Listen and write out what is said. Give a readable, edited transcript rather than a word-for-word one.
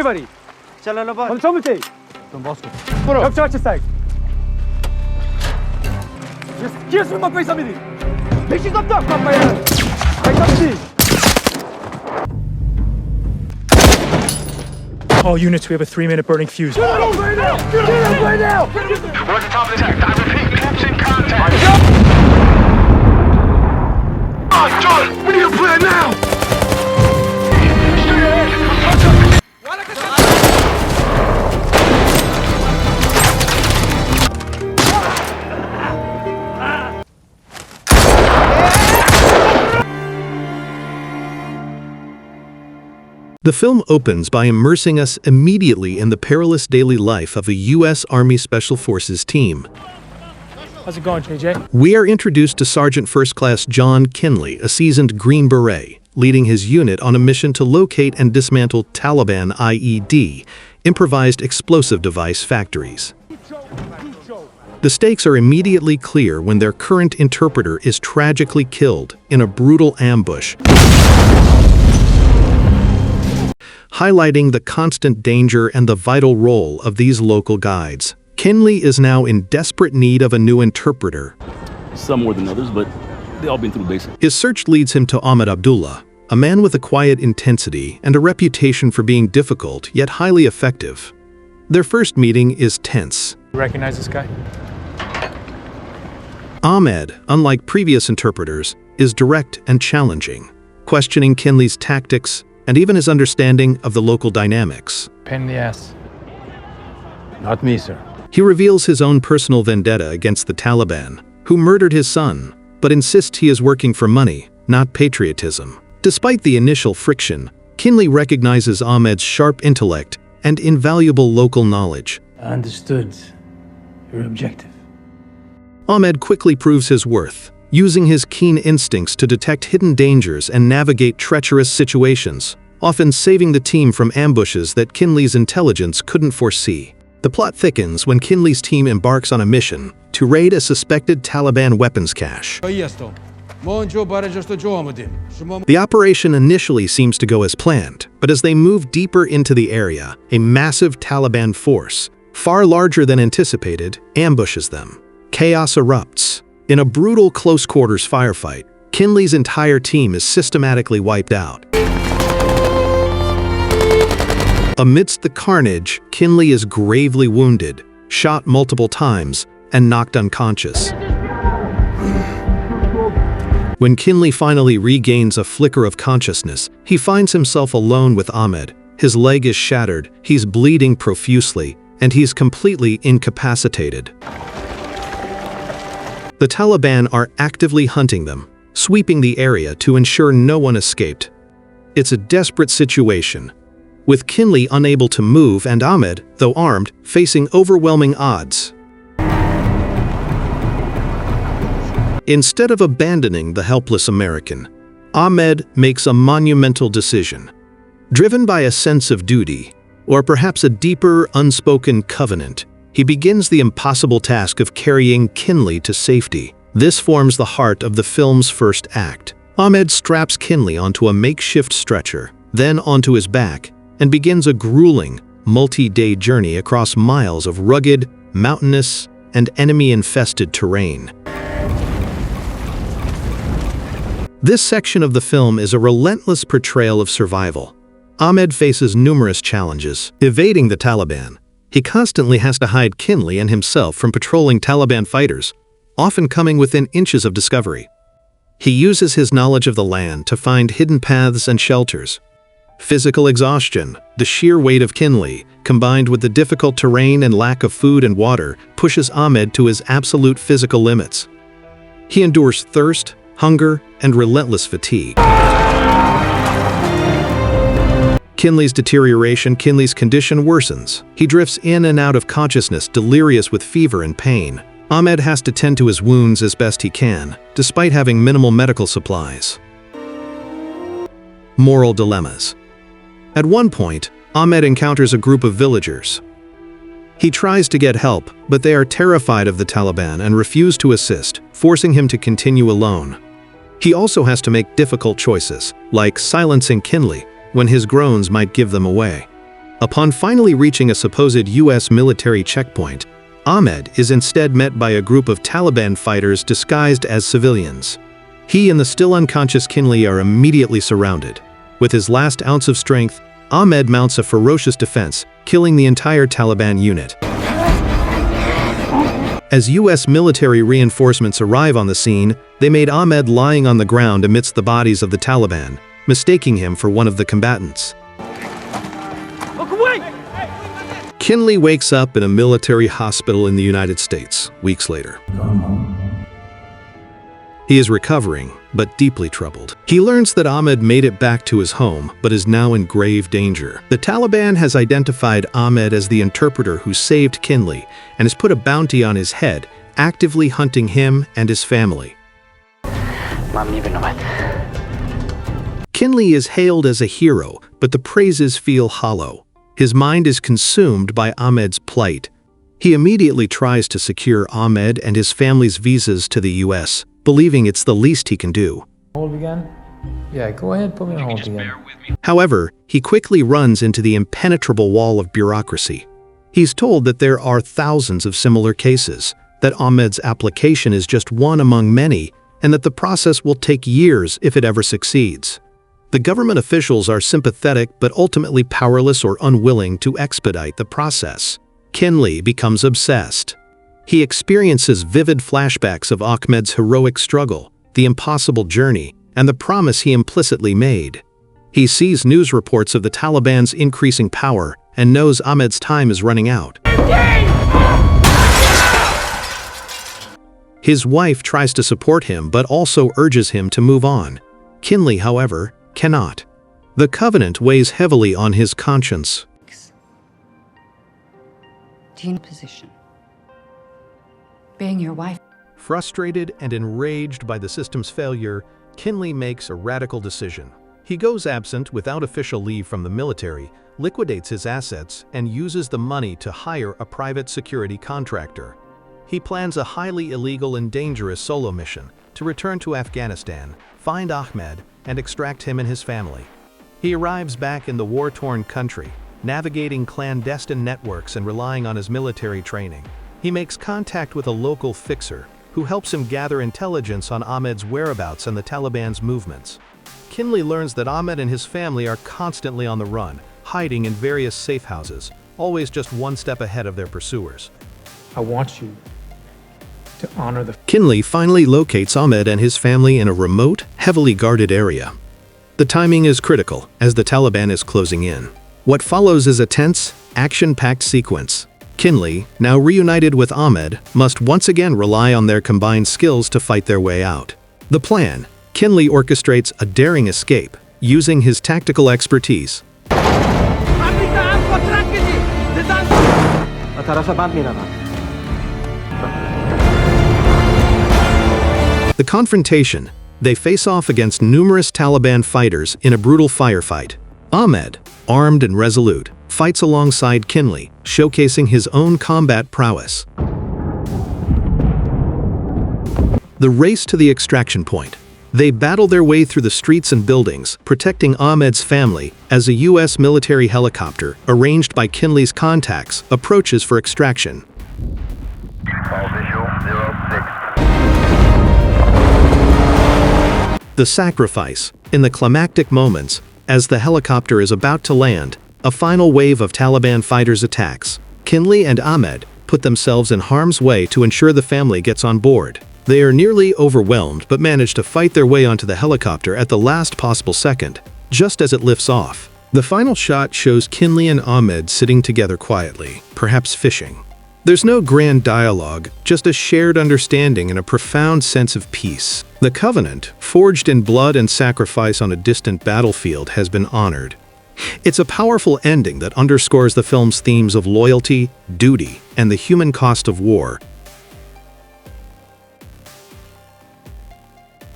بری چلالو با حالا چه می‌تی Τον Bosco. برو چه چه سگ کی اسم ما پیسا میدی بشی گفتم کاپایا پیسا میدی All units, we have a 3-minute burning fuse. Get out right now! Get out right now! We're at the top of the text. I repeat, captain contact. Oh, John, we need a plan now! Stay ahead! Touch up! The film opens by immersing us immediately in the perilous daily life of a U.S. Army Special Forces team. How's it going, JJ? We are introduced to Sergeant First Class John Kinley, a seasoned Green Beret, leading his unit on a mission to locate and dismantle Taliban IED, improvised explosive device factories. The stakes are immediately clear when their current interpreter is tragically killed in a brutal ambush, highlighting the constant danger and the vital role of these local guides. Kinley is now in desperate need of a new interpreter. Some more than others, but they all been through basic. His search leads him to Ahmed Abdullah, a man with a quiet intensity and a reputation for being difficult yet highly effective. Their first meeting is tense. You recognize this guy? Ahmed, unlike previous interpreters, is direct and challenging, questioning Kinley's tactics and even his understanding of the local dynamics. Pain in the ass. Not me, sir. He reveals his own personal vendetta against the Taliban, who murdered his son, but insists he is working for money, not patriotism. Despite the initial friction, Kinley recognizes Ahmed's sharp intellect and invaluable local knowledge. I understood your objective. Ahmed quickly proves his worth, using his keen instincts to detect hidden dangers and navigate treacherous situations, often saving the team from ambushes that Kinley's intelligence couldn't foresee. The plot thickens when Kinley's team embarks on a mission to raid a suspected Taliban weapons cache. The operation initially seems to go as planned, but as they move deeper into the area, a massive Taliban force, far larger than anticipated, ambushes them. Chaos erupts. In a brutal close-quarters firefight, Kinley's entire team is systematically wiped out. Amidst the carnage, Kinley is gravely wounded, shot multiple times, and knocked unconscious. When Kinley finally regains a flicker of consciousness, he finds himself alone with Ahmed. His leg is shattered, he's bleeding profusely, and he's completely incapacitated. The Taliban are actively hunting them, sweeping the area to ensure no one escaped. It's a desperate situation, with Kinley unable to move and Ahmed, though armed, facing overwhelming odds. Instead of abandoning the helpless American, Ahmed makes a monumental decision. Driven by a sense of duty, or perhaps a deeper, unspoken covenant, he begins the impossible task of carrying Kinley to safety. This forms the heart of the film's first act. Ahmed straps Kinley onto a makeshift stretcher, then onto his back, and begins a grueling, multi-day journey across miles of rugged, mountainous, and enemy-infested terrain. This section of the film is a relentless portrayal of survival. Ahmed faces numerous challenges, evading the Taliban. He constantly has to hide Kinley and himself from patrolling Taliban fighters, often coming within inches of discovery. He uses his knowledge of the land to find hidden paths and shelters. Physical exhaustion, the sheer weight of Kinley, combined with the difficult terrain and lack of food and water, pushes Ahmed to his absolute physical limits. He endures thirst, hunger, and relentless fatigue. Kinley's condition worsens. He drifts in and out of consciousness, delirious with fever and pain. Ahmed has to tend to his wounds as best he can, despite having minimal medical supplies. Moral dilemmas. At one point, Ahmed encounters a group of villagers. He tries to get help, but they are terrified of the Taliban and refuse to assist, forcing him to continue alone. He also has to make difficult choices, like silencing Kinley, when his groans might give them away. Upon finally reaching a supposed US military checkpoint, Ahmed is instead met by a group of Taliban fighters disguised as civilians. He and the still unconscious Kinley are immediately surrounded. With his last ounce of strength, Ahmed mounts a ferocious defense, killing the entire Taliban unit. As US military reinforcements arrive on the scene, they made Ahmed lying on the ground amidst the bodies of the Taliban, mistaking him for one of the combatants. Look away! Kinley wakes up in a military hospital in the United States, weeks later. He is recovering, but deeply troubled. He learns that Ahmed made it back to his home, but is now in grave danger. The Taliban has identified Ahmed as the interpreter who saved Kinley and has put a bounty on his head, actively hunting him and his family. Kinley is hailed as a hero, but the praises feel hollow. His mind is consumed by Ahmed's plight. He immediately tries to secure Ahmed and his family's visas to the US, believing it's the least he can do. Hold again? Yeah, go ahead, put me on hold again. However, he quickly runs into the impenetrable wall of bureaucracy. He's told that there are thousands of similar cases, that Ahmed's application is just one among many, and that the process will take years if it ever succeeds. The government officials are sympathetic but ultimately powerless or unwilling to expedite the process. Kinley becomes obsessed. He experiences vivid flashbacks of Ahmed's heroic struggle, the impossible journey, and the promise he implicitly made. He sees news reports of the Taliban's increasing power and knows Ahmed's time is running out. His wife tries to support him but also urges him to move on. Kinley, however, cannot. The covenant weighs heavily on his conscience. Do you position? Being your wife. Frustrated and enraged by the system's failure, Kinley makes a radical decision. He goes absent without official leave from the military, liquidates his assets, and uses the money to hire a private security contractor. He plans a highly illegal and dangerous solo mission to return to Afghanistan, find Ahmed, and extract him and his family. He arrives back in the war-torn country, navigating clandestine networks and relying on his military training. He makes contact with a local fixer, who helps him gather intelligence on Ahmed's whereabouts and the Taliban's movements. Kinley learns that Ahmed and his family are constantly on the run, hiding in various safe houses, always just one step ahead of their pursuers. I want you to honor the... Kinley finally locates Ahmed and his family in a remote, heavily guarded area. The timing is critical, as the Taliban is closing in. What follows is a tense, action-packed sequence. Kinley, now reunited with Ahmed, must once again rely on their combined skills to fight their way out. The plan: Kinley orchestrates a daring escape, using his tactical expertise. The confrontation: they face off against numerous Taliban fighters in a brutal firefight. Ahmed, armed and resolute, fights alongside Kinley, showcasing his own combat prowess. The race to the extraction point. They battle their way through the streets and buildings, protecting Ahmed's family as a US military helicopter, arranged by Kinley's contacts, approaches for extraction. All visual, 06. The sacrifice. In the climactic moments, as the helicopter is about to land, a final wave of Taliban fighters attacks. Kinley and Ahmed put themselves in harm's way to ensure the family gets on board. They are nearly overwhelmed but manage to fight their way onto the helicopter at the last possible second, just as it lifts off. The final shot shows Kinley and Ahmed sitting together quietly, perhaps fishing. There's no grand dialogue, just a shared understanding and a profound sense of peace. The covenant, forged in blood and sacrifice on a distant battlefield, has been honored. It's a powerful ending that underscores the film's themes of loyalty, duty, and the human cost of war,